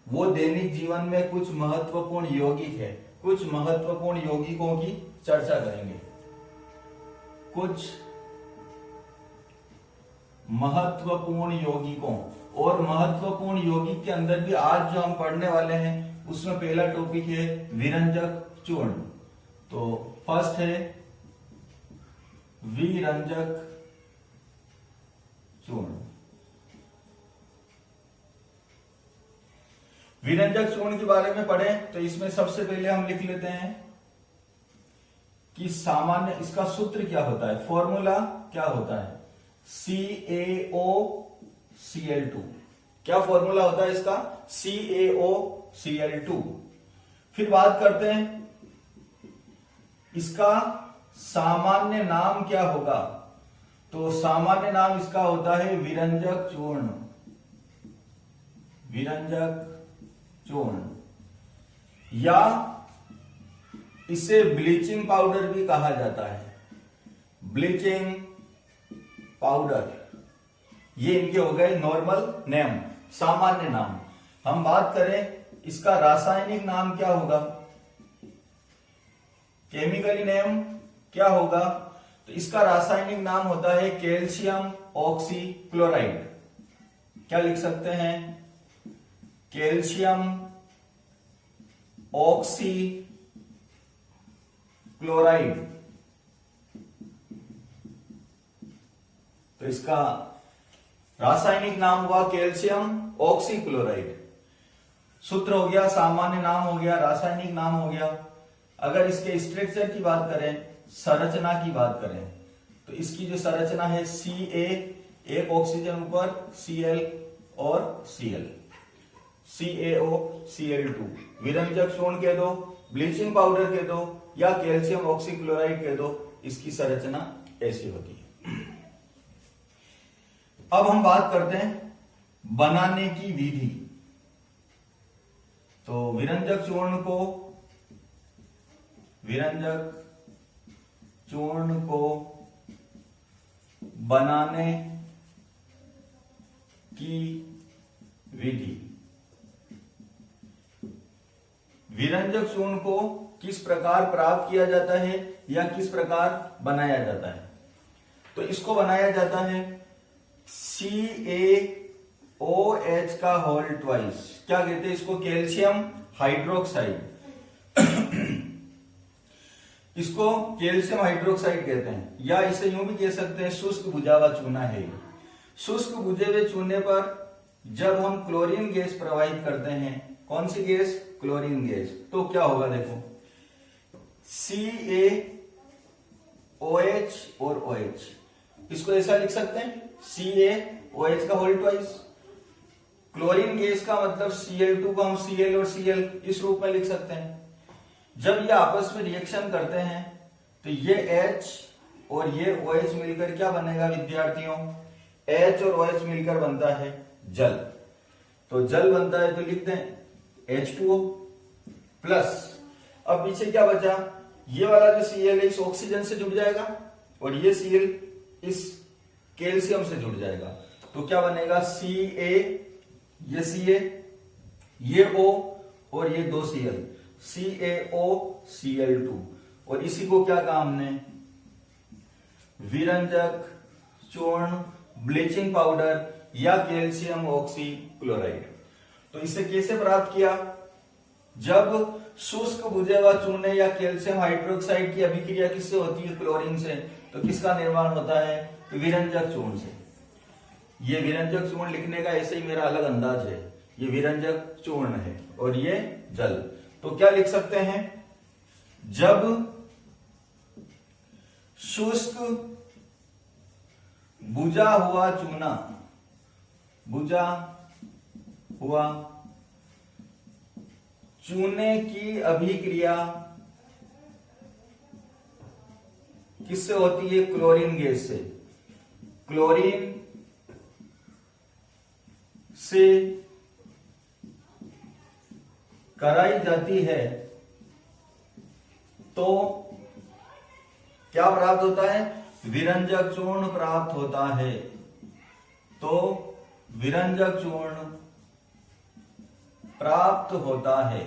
वो दैनिक जीवन में कुछ महत्वपूर्ण यौगिक है। कुछ महत्वपूर्ण यौगिकों की चर्चा करेंगे। कुछ महत्वपूर्ण यौगिकों, और महत्वपूर्ण यौगिक के अंदर भी आज जो हम पढ़ने वाले हैं उसमें पहला टॉपिक है विरंजक चूर्ण। तो फर्स्ट है विरंजक चूर्ण। विरंजक चूर्ण के बारे में पढ़ें तो इसमें सबसे पहले हम लिख लेते हैं कि सामान्य इसका सूत्र क्या होता है, फॉर्मूला क्या होता है, CaOCl2। क्या फॉर्मूला होता है इसका, CaOCl2। फिर बात करते हैं इसका सामान्य नाम क्या होगा, तो सामान्य नाम इसका होता है विरंजक चूर्ण। विरंजक चूर्ण, या इसे ब्लीचिंग पाउडर भी कहा जाता है। ब्लीचिंग पाउडर, ये इनके हो गए नॉर्मल नेम, सामान्य नाम। हम बात करें इसका रासायनिक नाम क्या होगा, केमिकली नेम क्या होगा, तो इसका रासायनिक नाम होता है कैल्शियम ऑक्सीक्लोराइड। क्या लिख सकते हैं, कैल्शियम ऑक्सीक्लोराइड। तो इसका रासायनिक नाम हुआ कैल्शियम ऑक्सीक्लोराइड। सूत्र हो गया, सामान्य नाम हो गया, रासायनिक नाम हो गया। अगर इसके स्ट्रक्चर की बात करें, संरचना की बात करें, तो इसकी जो संरचना है Ca, एक ऑक्सीजन ऊपर, Cl और Cl, CaOCl2। विरंजक चूर्ण कह दो, ब्लीचिंग पाउडर कह दो, या कैल्शियम ऑक्सीक्लोराइड कह दो, इसकी संरचना ऐसी होती है। अब हम बात करते हैं बनाने की विधि। तो विरंजक चूर्ण को बनाने की विधि। विरंजक चूर्ण को किस प्रकार प्राप्त किया जाता है या किस प्रकार बनाया जाता है, तो इसको बनाया जाता है CaOH का होल ट्वाइस। क्या कहते हैं इसको, कैल्शियम हाइड्रोक्साइड। इसको कैल्शियम हाइड्रोक्साइड कहते हैं, या इसे यूं भी कह सकते हैं शुष्क बुझा हुआ चूना है। शुष्क बुझे हुए चूने पर जब हम क्लोरीन गैस प्रवाहित करते हैं, कौन सी गैस, क्लोरीन गैस, तो क्या होगा देखो, CaOH और OH, इसको ऐसा लिख सकते हैं CaOH का होल ट्वाइस। क्लोरीन गैस का मतलब Cl2 को हम Cl और Cl इस रूप में लिख सकते हैं। जब ये आपस में रिएक्शन करते हैं तो ये H और ये OH मिलकर क्या बनेगा विद्यार्थियों, H और OH मिलकर बनता है जल। तो जल बनता है तो लिख दें H2O प्लस, अब पीछे क्या बचा, ये वाला जो Cl है इस ऑक्सीजन से जुड़ जाएगा और ये Cl इस कैल्शियम से जुड़ जाएगा, तो क्या बनेगा Ca, ये Ca, ये O और ये दो Cl, CaOCl2। और इसी को क्या कहा हमने, विरंजक चूर्ण, ब्लीचिंग पाउडर या कैल्शियम ऑक्सीक्लोराइड। तो इसे कैसे प्राप्त किया, जब शुष्क बुझे हुआ चूने या कैल्शियम हाइड्रोक्साइड की अभिक्रिया किससे होती है, क्लोरीन से, तो किसका निर्माण होता है, विरंजक चूर्ण से। ये विरंजक चूर्ण लिखने का ऐसे ही मेरा अलग अंदाज है, ये विरंजक चूर्ण है और ये जल। तो क्या लिख सकते हैं, जब शुष्क बुझा हुआ चूना, बुझा हुआ चूने की अभिक्रिया किससे होती है, क्लोरीन गैस से। क्लोरीन से कराई जाती है तो क्या प्राप्त होता है, विरंजक चूर्ण प्राप्त होता है। तो विरंजक चूर्ण प्राप्त होता है।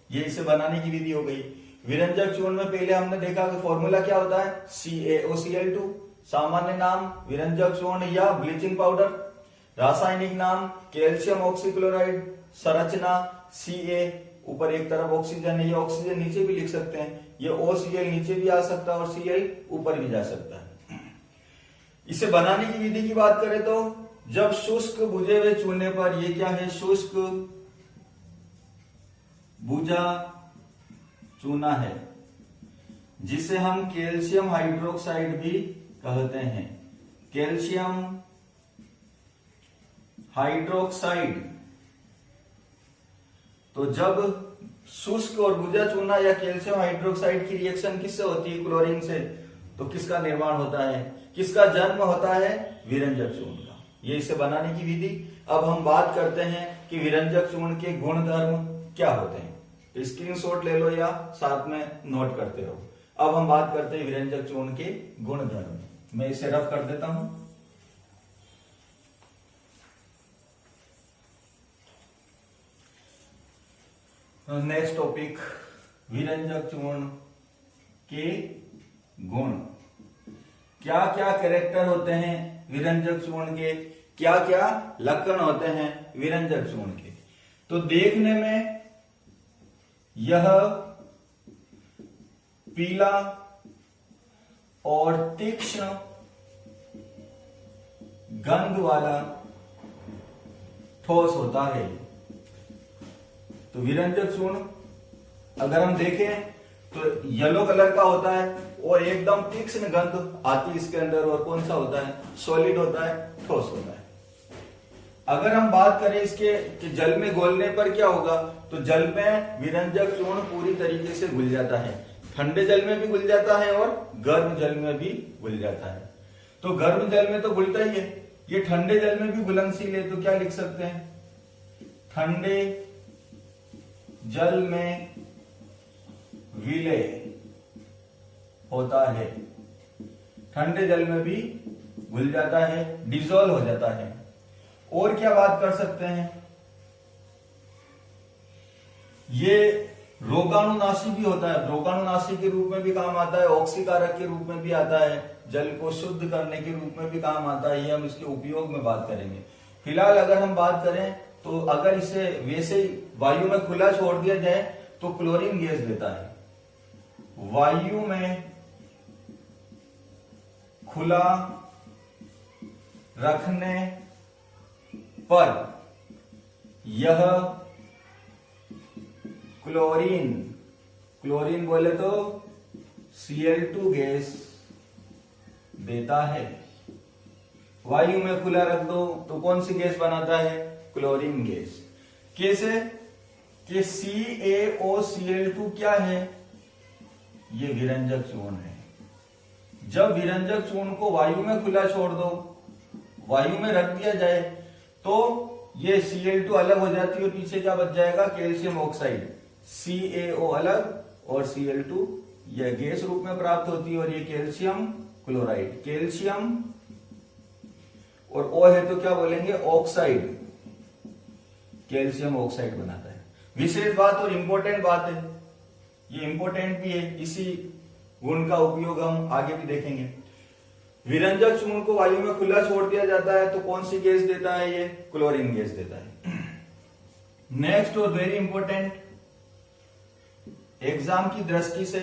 ये इसे बनाने की विधि हो गई। विरंजक चूर्ण में पहले हमने देखा कि फॉर्मूला क्या होता है, CaOCl2। सामान्य नाम विरंजक चूर्ण या ब्लीचिंग पाउडर। रासायनिक नाम कैल्शियम ऑक्सीक्लोराइड। संरचना Ca, ऊपर एक तरफ ऑक्सीजन है, ये ऑक्सीजन नीचे भी लिख सकते हैं, ये OCl नीचे भी आ सकता है और Cl ऊपर भी जा सकता है। इसे बनाने की विधि की बात करें तो जब शुष्क बुझे हुए चूने पर, ये क्या है, शुष्क बुझा चूना है जिसे हम कैल्शियम हाइड्रोक्साइड भी कहते हैं, कैल्शियम हाइड्रोक्साइड। तो जब शुष्क और बुझा चूना या कैल्शियम हाइड्रोक्साइड की रिएक्शन किससे होती है, क्लोरीन से, तो किसका निर्माण होता है, किसका जन्म होता है, विरंजक चूर्ण का। ये इसे बनाने की विधि। अब हम बात करते हैं कि विरंजक चूर्ण के गुण धर्म क्या होते हैं। तो स्क्रीनशॉट ले लो या साथ में नोट करते रहो। अब हम बात करते हैं विरंजक चूर्ण के गुण धर्म। मैं इसे रफ कर देता हूं। नेक्स्ट टॉपिक, विरंजक चूर्ण के गुण। क्या क्या कैरेक्टर होते हैं विरंजक चूर्ण के, क्या क्या लक्षण होते हैं विरंजक चूर्ण के। तो देखने में यह पीला और तीक्ष्ण गंध वाला ठोस होता है। तो विरंजक चूर्ण अगर हम देखें तो येलो कलर का होता है और एकदम तीक्ष्ण गंध आती है इसके अंदर, और कौन सा होता है, सॉलिड होता है, ठोस होता है। अगर हम बात करें इसके कि जल में घोलने पर क्या होगा, तो जल में विरंजक चूर्ण पूरी तरीके से घुल जाता है। ठंडे जल में भी घुल जाता है और गर्म जल में भी घुल जाता है। तो गर्म जल में तो घुलता ही है, ये ठंडे जल में भी घुलनशील है। तो क्या लिख सकते हैं, ठंडे जल में विलय होता है, ठंडे जल में भी घुल जाता है, डिसॉल्व हो जाता है। और क्या बात कर सकते हैं, ये रोगाणुनाशी भी होता है, रोगाणुनाशी के रूप में भी काम आता है, ऑक्सीकारक के रूप में भी आता है, जल को शुद्ध करने के रूप में भी काम आता है। ये हम इसके उपयोग में बात करेंगे। फिलहाल अगर हम बात करें तो अगर इसे वैसे ही वायु में खुला छोड़ दिया जाए तो क्लोरीन गैस देता है। वायु में खुला रखने पर यह क्लोरीन, क्लोरीन बोले तो Cl2 गैस देता है। वायु में खुला रख दो तो कौन सी गैस बनाता है, क्लोरीन गैस। कैसे कि CaOCl2 क्या है, ये विरंजक चूर्ण है। जब विरंजक चूर्ण को वायु में खुला छोड़ दो, वायु में रख दिया जाए, तो ये Cl2 अलग हो जाती है और पीछे क्या बच जाएगा, कैल्शियम ऑक्साइड। CaO अलग और Cl2 यह गैस रूप में प्राप्त होती है, और ये कैल्शियम क्लोराइड, कैल्शियम और O है तो क्या बोलेंगे, ऑक्साइड, कैल्शियम ऑक्साइड बनाता है। विशेष बात और इंपॉर्टेंट बात है, ये इंपॉर्टेंट भी है, इसी गुण का उपयोग हम आगे भी देखेंगे। विरंजक चूर्ण को वायु में खुला छोड़ दिया जाता है तो कौन सी गैस देता है, ये क्लोरीन गैस देता है। नेक्स्ट और वेरी इंपॉर्टेंट एग्जाम की दृष्टि से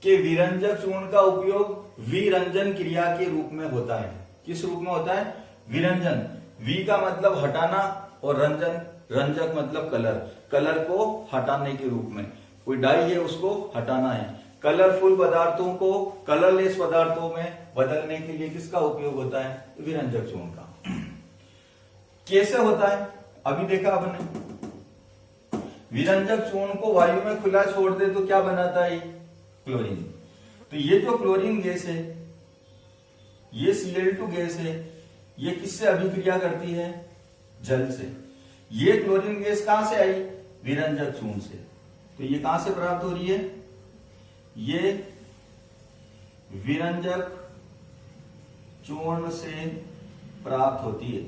कि विरंजक चूर्ण का उपयोग विरंजन क्रिया के रूप में होता है। किस रूप में होता है, विरंजन। वी का मतलब हटाना और रंजन, रंजक मतलब कलर, कलर को हटाने के रूप में। कोई डाई है उसको हटाना है, कलरफुल पदार्थों को कलरलेस पदार्थों में बदलने के लिए किसका उपयोग होता है, विरंजक चूर्ण का। कैसे होता है, अभी देखा आपने, विरंजक चूर्ण को वायु में खुला छोड़ दे तो क्या बनाता है, क्लोरीन। तो ये जो क्लोरीन गैस है, ये Cl2 गैस है, ये किससे अभिक्रिया करती है, जल से। ये क्लोरीन गैस कहां से आई, विरंजक चूर्ण से। तो ये कहां से प्राप्त हो रही है, ये विरंजक चूर्ण से प्राप्त होती है।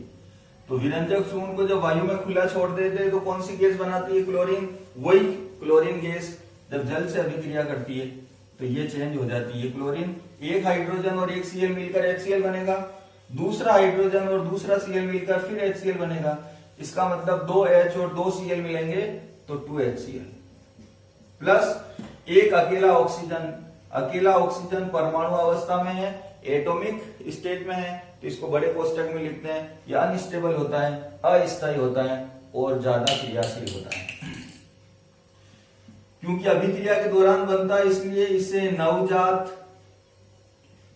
तो विरंजक चूर्ण को जब वायु में खुला छोड़ देते हैं तो कौन सी गैस बनाती है? क्लोरीन। वही क्लोरीन गैस जब जल से अभिक्रिया करती है तो ये चेंज हो जाती है क्लोरीन। एक हाइड्रोजन और एक Cl मिलकर HCl बनेगा, दूसरा हाइड्रोजन और दूसरा Cl मिलकर फिर HCl बनेगा। इसका मतलब 2H और 2 Cl मिलेंगे तो 2HCl प्लस एक अकेला ऑक्सीजन। अकेला ऑक्सीजन परमाणु अवस्था में है, एटॉमिक स्टेट में है, तो इसको बड़े कोष्टक में लिखते हैं। यह अनस्टेबल होता है, अस्थायी होता है और ज्यादा क्रियाशील होता है। क्योंकि अभिक्रिया के दौरान बनता है इसलिए इसे नवजात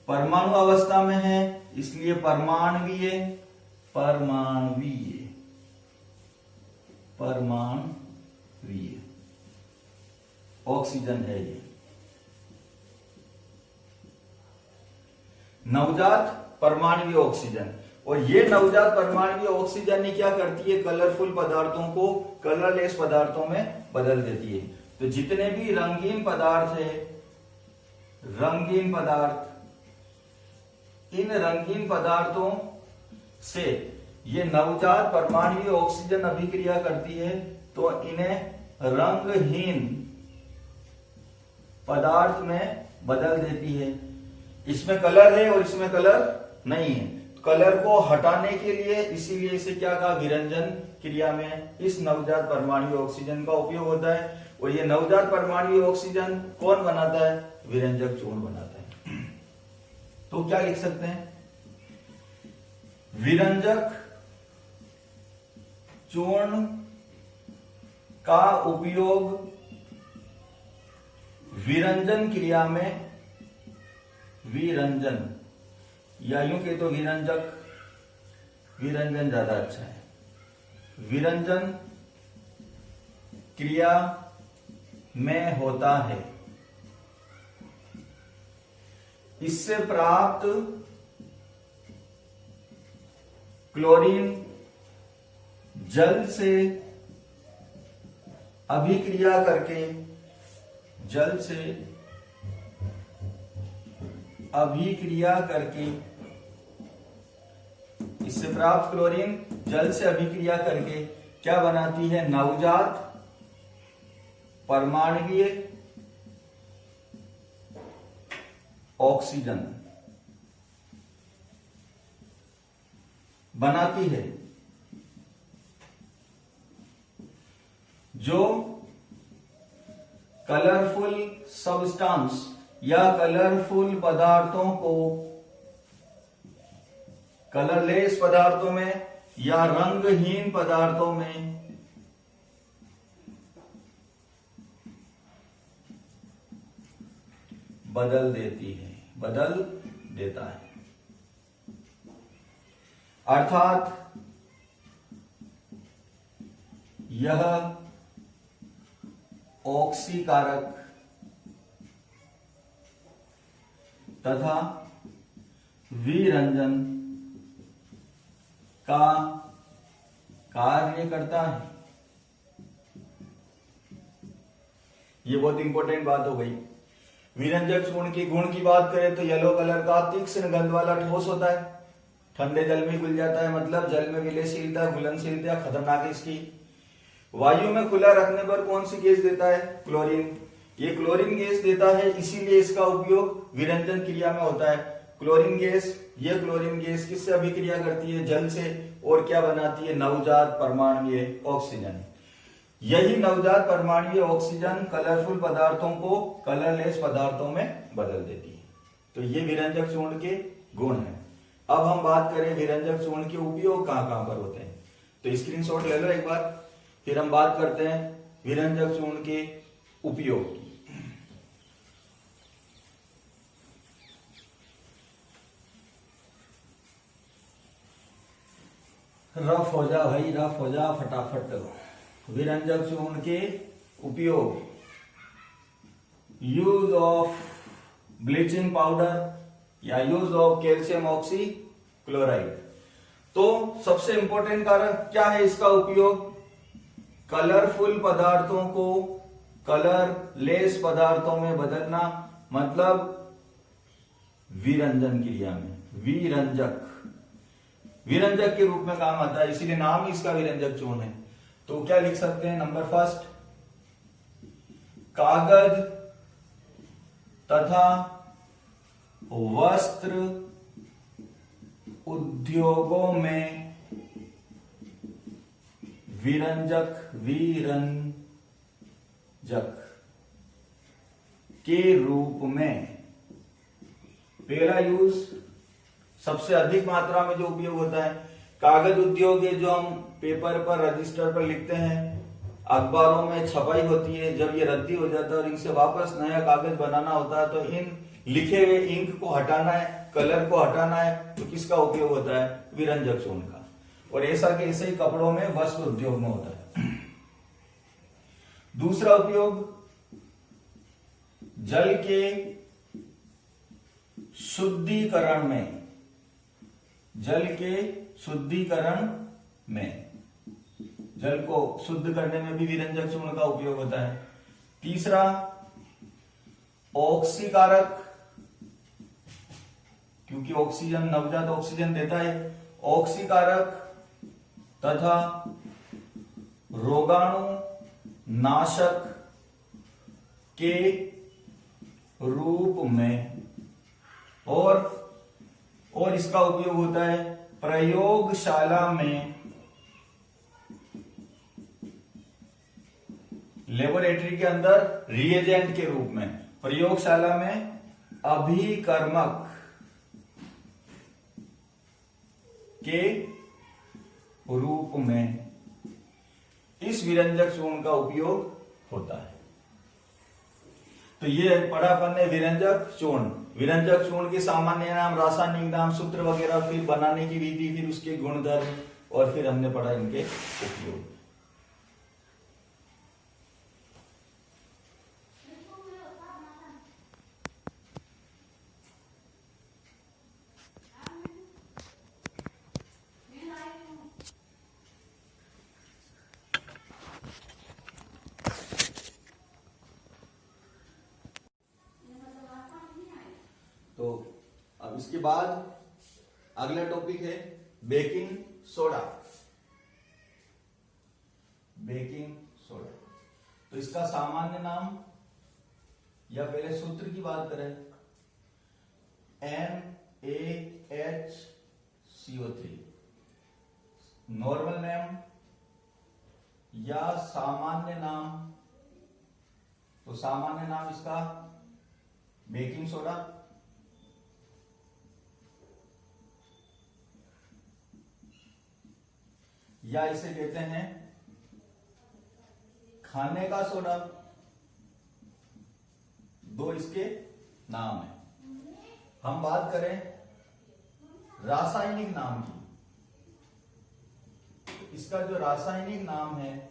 परमाणु अवस्था में है, इसलिए परमाणवीय परमाणवीय परमाणवीय ऑक्सीजन है ये। नवजात परमाणवीय ऑक्सीजन। और ये नवजात परमाणवीय ऑक्सीजन ने क्या करती है? कलरफुल पदार्थों को कलरलेस पदार्थों में बदल देती है। तो जितने भी रंगीन पदार्थ है, रंगीन पदार्थ, इन रंगीन पदार्थों से ये नवजात परमाणवीय ऑक्सीजन अभिक्रिया करती है तो इन्हें रंगहीन पदार्थ में बदल देती है। इसमें कलर है और इसमें कलर नहीं है। कलर को हटाने के लिए इसीलिए इसे क्या कहा? विरंजन क्रिया में इस नवजात परमाणु ऑक्सीजन का उपयोग होता है। और ये नवजात परमाणु ऑक्सीजन कौन बनाता है? विरंजक चूर्ण बनाता है। तो क्या लिख सकते हैं? विरंजक चूर्ण का उपयोग विरंजन क्रिया में, विरंजन या यूं कहे तो विरंजक, विरंजन ज्यादा अच्छा है, विरंजन क्रिया में होता है। इससे प्राप्त क्लोरीन जल से अभिक्रिया करके, जल से अभिक्रिया करके, इससे प्राप्त क्लोरीन जल से अभिक्रिया करके क्या बनाती है? नवजात परमाणवीय ऑक्सीजन बनाती है, जो कलरफुल सब्सटेंस या कलरफुल पदार्थों को कलरलेस पदार्थों में या रंगहीन पदार्थों में बदल देती है, बदल देता है। अर्थात यह ऑक्सीकारक तथा विरंजन का कार्य करता है। ये बहुत इंपॉर्टेंट बात हो गई। विरंजक चूर्ण की गुण की बात करें तो येलो कलर का तीक्ष्ण गंध वाला ठोस होता है, ठंडे जल में घुल जाता है, मतलब जल में विलयशीलता, घुलनशीलता खतरनाक है इसकी। वायु में खुला रखने पर कौन सी गैस देता है? क्लोरीन। ये क्लोरीन गैस देता है, इसीलिए इसका उपयोग विरंजन क्रिया में होता है। क्लोरीन गैस, ये क्लोरीन गैस किससे अभिक्रिया करती है? जल से। और क्या बनाती है? नवजात परमाणवीय ऑक्सीजन। यही नवजात परमाणवीय ऑक्सीजन कलरफुल पदार्थों को कलरलेस पदार्थों में बदल देती है। तो ये विरंजक चूर्ण के गुण हैं। अब हम बात करें विरंजक चूर्ण के उपयोग कहां कहां पर होते हैं। तो स्क्रीनशॉट ले लो एक बार, फिर हम बात करते हैं विरंजक चूर्ण के उपयोग की। रफ हो जा भाई, रफ हो जा फटाफट। विरंजक चूर्ण के उपयोग: यूज ऑफ ब्लीचिंग पाउडर या use of calcium oxy chloride. तो सबसे इंपॉर्टेंट कारण क्या है इसका उपयोग? कलरफुल पदार्थों को कलरलेस पदार्थों में बदलना, मतलब विरंजन क्रिया में। विरंजक विरंजक के रूप में काम आता है, इसीलिए नाम ही इसका विरंजक चूर्ण है। तो क्या लिख सकते हैं? नंबर फर्स्ट, कागज तथा वस्त्र उद्योगों में विरंजक के रूप में। पहला यूज सबसे अधिक मात्रा में जो उपयोग होता है, कागज उद्योग है, जो हम पेपर पर, रजिस्टर पर लिखते हैं, अखबारों में छपाई होती है, जब ये रद्दी हो जाता है और इनसे वापस नया कागज बनाना होता है, तो इन लिखे हुए इंक को हटाना है, कलर को हटाना है, तो किसका उपयोग होता है? विरंजक चूर्ण का। और ऐसा के ऐसे ही कपड़ों में, वस्त्र उद्योग में होता है। दूसरा उपयोग, जल के शुद्धिकरण में, जल के शुद्धिकरण में, जल को शुद्ध करने में भी विरंजक चूर्ण का उपयोग होता है। तीसरा, ऑक्सीकारक, क्योंकि ऑक्सीजन, नवजात ऑक्सीजन देता है, ऑक्सीकारक तथा रोगाणु नाशक के रूप में। और इसका उपयोग होता है प्रयोगशाला में, लेबोरेटरी के अंदर रिएजेंट के रूप में, प्रयोगशाला में अभिकर्मक के रूप में इस विरंजक चूर्ण का उपयोग होता है। तो ये पढ़ा अपन ने विरंजक चूर्ण। विरंजक चूर्ण के सामान्य नाम, रासायनिक नाम, सूत्र वगैरह, फिर बनाने की विधि, फिर उसके गुणधर्म, और फिर हमने पढ़ा इनके उपयोग। तो अब इसके बाद अगला टॉपिक है बेकिंग सोडा। बेकिंग सोडा, तो इसका सामान्य नाम, या पहले सूत्र की बात करें, NaHCO3। नॉर्मल नेम या सामान्य नाम, तो सामान्य नाम इसका बेकिंग सोडा। या इसे कहते हैं खाने का सोडा। दो इसके नाम है। हम बात करें रासायनिक नाम की, तो इसका जो रासायनिक नाम है,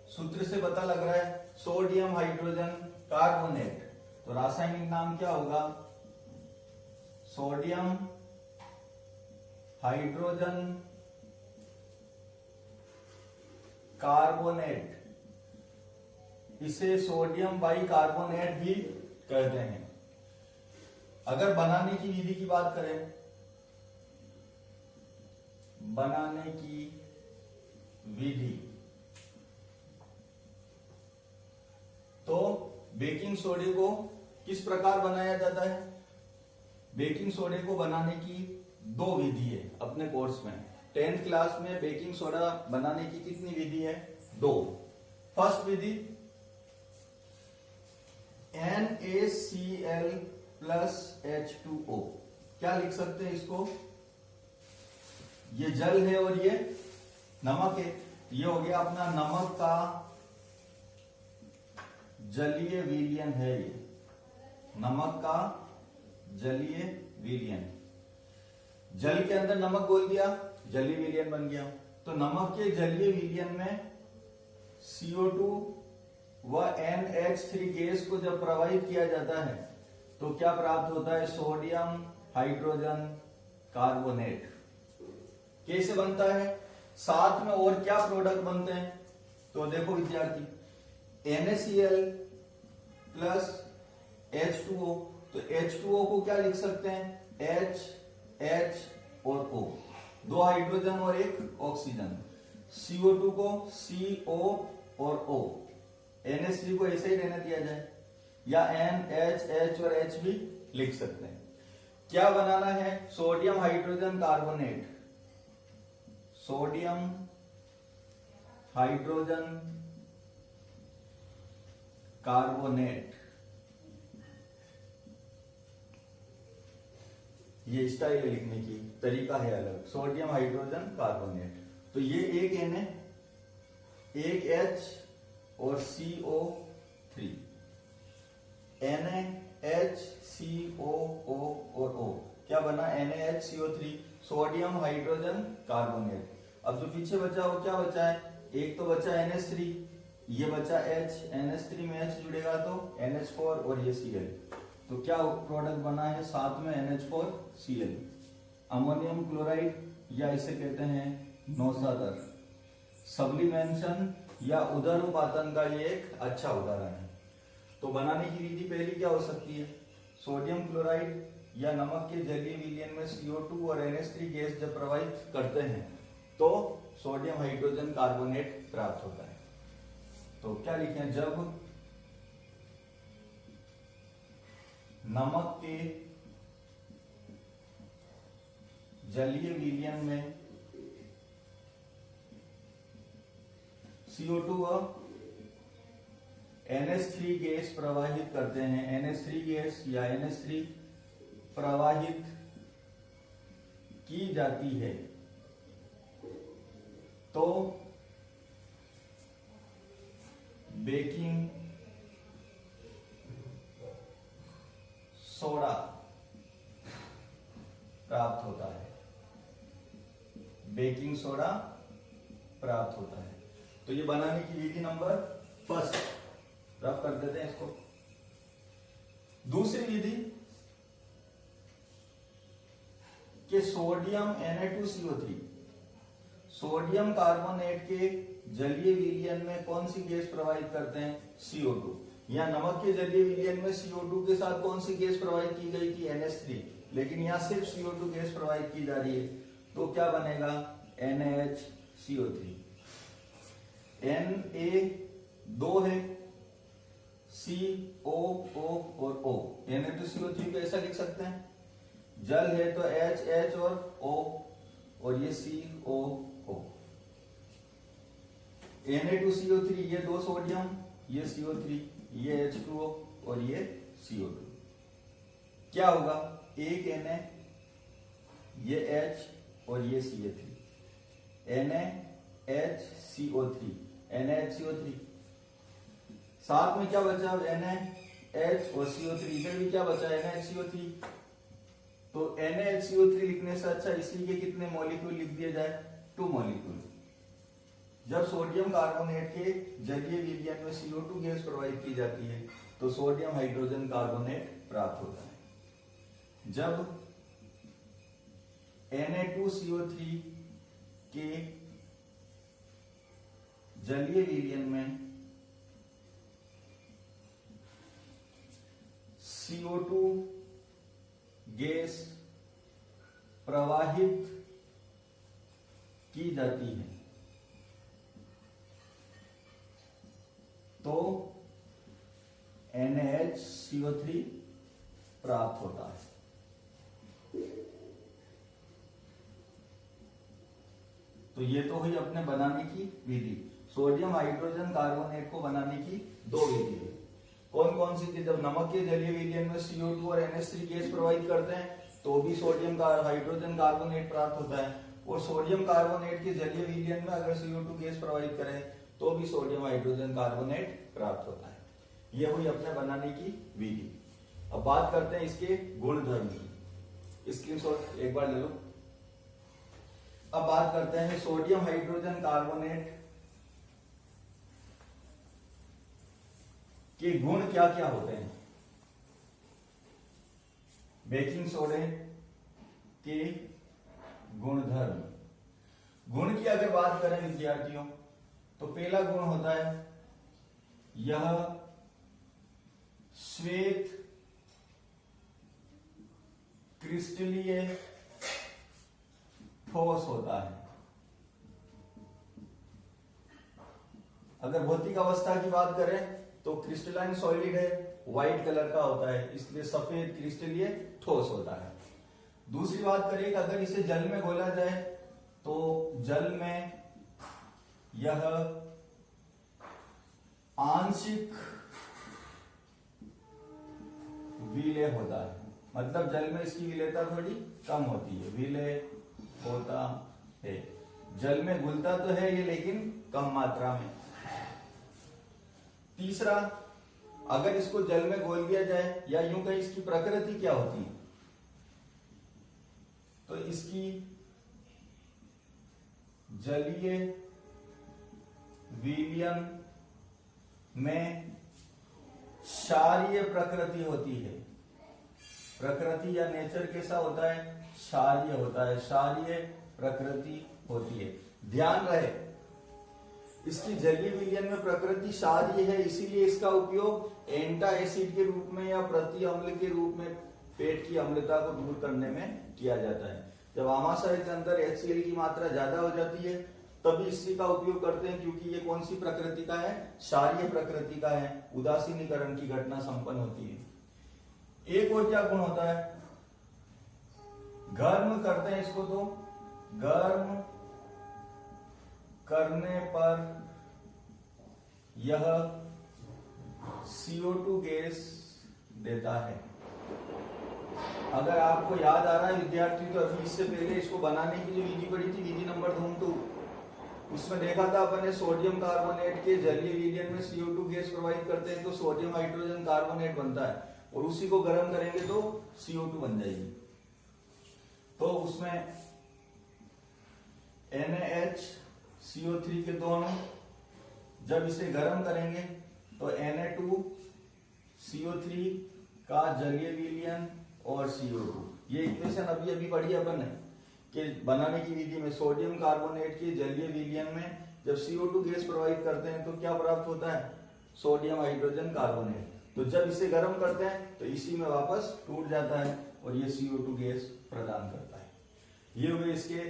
सूत्र से पता लग रहा है, सोडियम हाइड्रोजन कार्बोनेट। तो रासायनिक नाम क्या होगा? Sodium hydrogen carbonate. इसे सोडियम बाइकार्बोनेट भी कहते हैं। अगर बनाने की विधि की बात करें, बनाने की विधि, तो बेकिंग सोडे को किस प्रकार बनाया जाता है? बेकिंग सोडे को बनाने की दो विधि है अपने कोर्स में। 10th क्लास में बेकिंग सोडा बनाने की कितनी विधि है? दो। फर्स्ट विधि NaCl प्लस H2O। क्या लिख सकते हैं इसको? ये जल है और ये नमक है। ये हो गया अपना नमक का जलीय विलयन है। ये नमक का जलीय विलयन, जल के अंदर नमक घोल दिया, जलीय विलयन बन गया। तो नमक के जलीय विलयन में CO2 व NH3 गैस को जब प्रवाहित किया जाता है, तो क्या प्राप्त होता है? Sodium hydrogen carbonate. कैसे बनता है? साथ में और क्या प्रोडक्ट बनते हैं? तो देखो विद्यार्थी, NaCl प्लस H2O। तो H2O को क्या लिख सकते हैं? H, H और O। दो हाइड्रोजन और एक ऑक्सीजन। CO2 को CO और O, NH3 को ऐसे ही रहने दिया जाए, या NH, H और H भी लिख सकते हैं। क्या बनाना है? Sodium hydrogen carbonate, sodium hydrogen carbonate, ये स्टाइल है लिखने की, तरीका है अलग। सोडियम हाइड्रोजन कार्बोनेट, तो ये एक Na, एक H और CO3, NaHCOO और O, क्या बना? NaHCO3, sodium hydrogen carbonate. अब जो पीछे बचा वो क्या बचा है? एक तो बचा NH3, ये बचा H, NH3 में H जुड़ेगा तो NH4 और ये Cl, तो क्या प्रोडक्ट बना है? साथ में NH4Cl, अमोनियम क्लोराइड, या इसे कहते हैं नौसादर। सब्लिमेशन या उदर का ये एक अच्छा उदाहरण है। तो बनाने की विधि पहली क्या हो सकती है? सोडियम क्लोराइड या नमक के जलीय विलयन में CO2 और NH3 गैस जब प्रवाहित करते हैं तो सोडियम हाइड्रोजन कार्बोनेट प्राप्त होता है। तो क्या लिखें? जब नमक के जलीय विलयन में CO2 और NH3 गैस प्रवाहित करते हैं, NH3 गैस या NH3 प्रवाहित की जाती है, तो बेकिंग सोडा प्राप्त होता है, बेकिंग सोडा प्राप्त होता है। तो ये बनाने की विधि नंबर फर्स्ट, रफ कर देते हैं इसको। दूसरी विधि कि सोडियम Na2CO3, सोडियम कार्बोनेट के जलीय विलयन में कौन सी गैस प्रवाहित करते हैं? CO2, या नमक के जलीय विलयन में CO2 के साथ कौन सी गैस प्रवाहित की गई थी? NH3, लेकिन यहां सिर्फ CO2 गैस प्रवाहित की जा रही है, तो क्या बनेगा? NaHCO3। Na 2 है, CO, O और O, Na2CO3 को ऐसा लिख सकते हैं। जल है तो H, H और O, और ये CO, O। Na2CO3, ये 2 सोडियम, ये CO3, ये H2O और ये CO2। क्या होगा? एक Na, ये H और ये Ca3, NaHCO3, NaHCO3। साथ में क्या बचा? NaH और CO3, इधर भी क्या बचा? NaHCO3। तो NaHCO3 लिखने से अच्छा इसी के कितने मॉलिक्यूल लिख दिए जाए? 2 मॉलिक्यूल। जब सोडियम कार्बोनेट के जलीय विलयन में CO2 गैस प्रवाहित की जाती है तो सोडियम हाइड्रोजन कार्बोनेट प्राप्त होता है। जब Na2CO3 के जलीय विलयन में CO2 गैस प्रवाहित की जाती है तो NaHCO3 प्राप्त होता है। तो ये तो हुई अपने बनाने की विधि। सोडियम हाइड्रोजन कार्बोनेट को बनाने की 2 विधि है। कौन कौन सी थी? जब नमक के जलीय विलयन में CO2 और NH3 गैस प्रवाहित करते हैं तो भी सोडियम हाइड्रोजन कार्बोनेट प्राप्त होता है, और सोडियम कार्बोनेट के जलीय विलयन में अगर CO2 गैस प्रवाहित करें तो भी सोडियम हाइड्रोजन कार्बोनेट प्राप्त होता है। यह हुई अपने बनाने की विधि। अब बात करते हैं इसके गुणधर्म की। स्क्रीनशॉट एक बार ले लो। अब बात करते हैं सोडियम हाइड्रोजन कार्बोनेट के गुण क्या क्या होते हैं। बेकिंग सोडे के गुणधर्म। गुण की अगर बात करें विद्यार्थियों तो पहला गुण होता है यह श्वेत क्रिस्टलीय ठोस होता है। अगर भौतिक अवस्था की बात करें तो क्रिस्टलाइन सॉलिड है, व्हाइट कलर का होता है, इसलिए सफेद क्रिस्टल ये ठोस होता है। दूसरी बात करें कि अगर इसे जल में घोला जाए तो जल में यह आंशिक विलेय होता है, मतलब जल में इसकी विलेयता थोड़ी कम होती है, विलेय होता है। जल में घुलता तो है ये लेकिन कम मात्रा में। तीसरा, अगर इसको जल में घोल दिया जाए या यूं कहीं इसकी प्रकृति क्या होती है, तो इसकी जलीय विलयन में क्षारीय प्रकृति होती है। प्रकृति या नेचर कैसा होता है, क्षारीय होता है, क्षारीय प्रकृति होती है। ध्यान रहे इसकी जलीय विलयन में प्रकृति क्षारीय है, इसीलिए इसका उपयोग एंटा एसिड के रूप में या प्रति अम्ल के रूप में पेट की अम्लता को दूर करने में किया जाता है। जब आमाशय के अंदर HCl की मात्रा ज्यादा हो जाती है तभी इसी का उपयोग करते हैं, क्योंकि ये कौन सी प्रकृति का है, क्षारीय प्रकृति का है, उदासीनीकरण की घटना संपन्न होती है। एक और क्या गुण होता है, गर्म करते हैं इसको तो गर्म करने पर यह CO2 गैस देता है। अगर आपको याद आ रहा है विद्यार्थी, तो अभी इससे पहले इसको बनाने की जो विधि पड़ी थी, विधि नंबर 2, उसमें देखा था अपन ने सोडियम कार्बोनेट के जलीय विलयन में CO2 गैस प्रोवाइड करते हैं तो सोडियम हाइड्रोजन कार्बोनेट बनता है, और उसी को गर्म करेंगे तो CO2 बन जाएगी। तो उसमें NaHCO3 के दोनों जब इसे गर्म करेंगे तो Na2CO3 का जलीय विलयन और CO2, ये इक्वेशन अभी अभी पढ़ी अपन ने कि बनाने की विधि में सोडियम कार्बोनेट के जलीय विलयन में जब CO2 गैस प्रोवाइड करते हैं तो क्या प्राप्त होता है, सोडियम हाइड्रोजन कार्बोनेट। तो जब इसे गर्म करते हैं तो इसी में वापस टूट जाता है और ये CO2 गैस प्रदान करता है। ये हुए इसके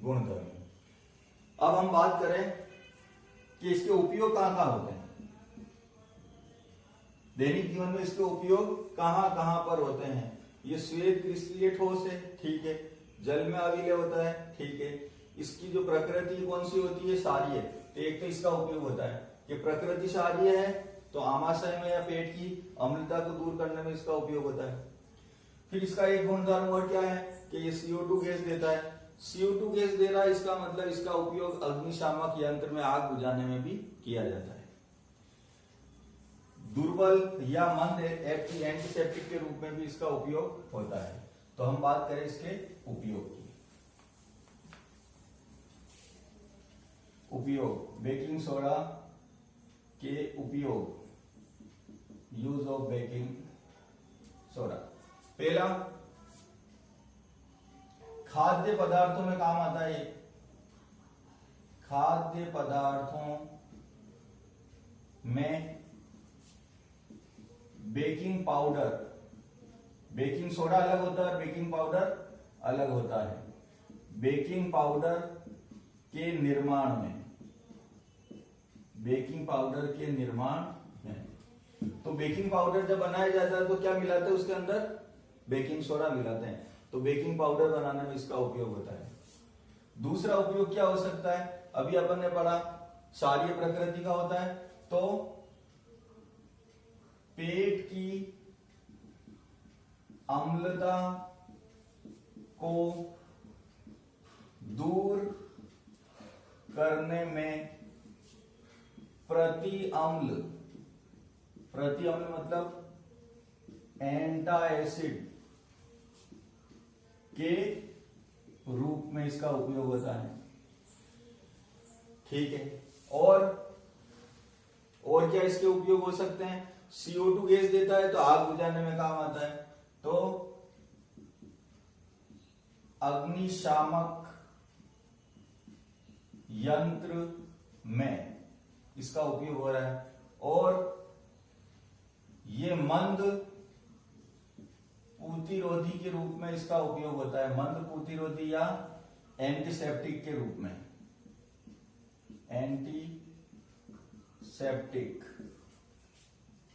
गुणधर्म। अब हम बात करें कि इसके उपयोग कहां कहां होते हैं, दैनिक जीवन में इसके उपयोग कहां कहां पर होते हैं। ये श्वेत क्रिस्टलीय ठोस है, ठीक है, जल में अविलेय होता है, ठीक है, इसकी जो प्रकृति कौन सी होती है, क्षारीय। तो एक तो इसका उपयोग होता है कि प्रकृति क्षारीय है तो आमाशय में या पेट की अम्लता को दूर करने में इसका उपयोग होता है। फिर इसका एक गुणधर्म और क्या है कि ये CO2 गैस देता है। CO2 गैस दे रहा है, इसका मतलब इसका उपयोग अग्निशामक यंत्र में आग बुझाने में भी किया जाता है। दुर्बल या मंद एंटीसेप्टिक के रूप में भी इसका उपयोग होता है। तो हम बात करें इसके उपयोग की। उपयोग, बेकिंग सोडा के उपयोग, यूज ऑफ बेकिंग सोडा। पहला, खाद्य पदार्थों में काम आता है। खाद्य पदार्थों में बेकिंग पाउडर, बेकिंग सोडा अलग होता है, बेकिंग पाउडर अलग होता है। बेकिंग पाउडर के निर्माण में, बेकिंग पाउडर के निर्माण में, तो बेकिंग पाउडर जब बनाया जाता है तो क्या मिलाते हैं उसके अंदर, बेकिंग सोडा मिलाते हैं। तो बेकिंग पाउडर बनाने में इसका उपयोग होता है। दूसरा उपयोग क्या हो सकता है, अभी अपन ने पढ़ा क्षारीय प्रकृति का होता है, तो पेट की अम्लता को दूर करने में प्रति अम्ल मतलब एंटा एसिड के रूप में इसका उपयोग होता है, ठीक है। और क्या इसके उपयोग हो सकते हैं, CO2 गैस देता है तो आग बुझाने में काम आता है, तो अग्निशामक यंत्र में इसका उपयोग हो रहा है। और ये मंद प्रतिरोधी के रूप में इसका उपयोग होता है। मंद प्रतिरोधी या एंटीसेप्टिक के रूप में, एंटीसेप्टिक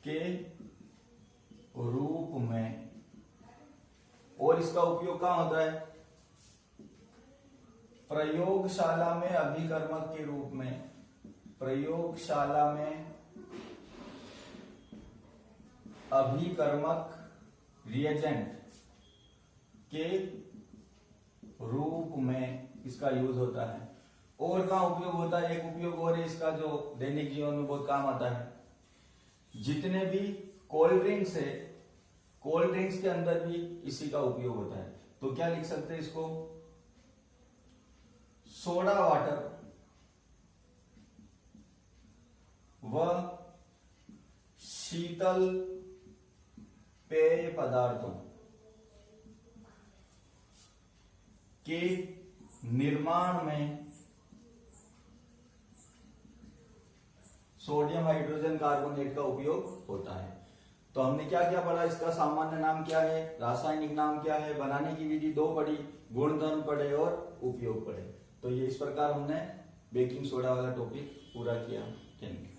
के रूप में। और इसका उपयोग कहां होता है? प्रयोगशाला में अभिकर्मक के रूप में, प्रयोगशाला में अभिकर्मक रिएजेंट के रूप में इसका यूज होता है। और कहां उपयोग होता है? एक उपयोग और है इसका जो दैनिक जीवन में बहुत काम आता है। जितने भी कोल्ड ड्रिंक्स है, कोल्ड ड्रिंक्स के अंदर भी इसी का उपयोग होता है। तो क्या लिख सकते हैं इसको? सोडा वाटर व शीतल पेय पदार्थों के निर्माण में सोडियम हाइड्रोजन कार्बोनेट का उपयोग होता है। तो हमने क्या क्या पढ़ा? इसका सामान्य नाम क्या है, रासायनिक नाम क्या है, बनाने की विधि 2 पढ़ी, गुणधर्म पढ़े और उपयोग पढ़े। तो ये इस प्रकार हमने बेकिंग सोडा वाला टॉपिक पूरा किया। Thank you.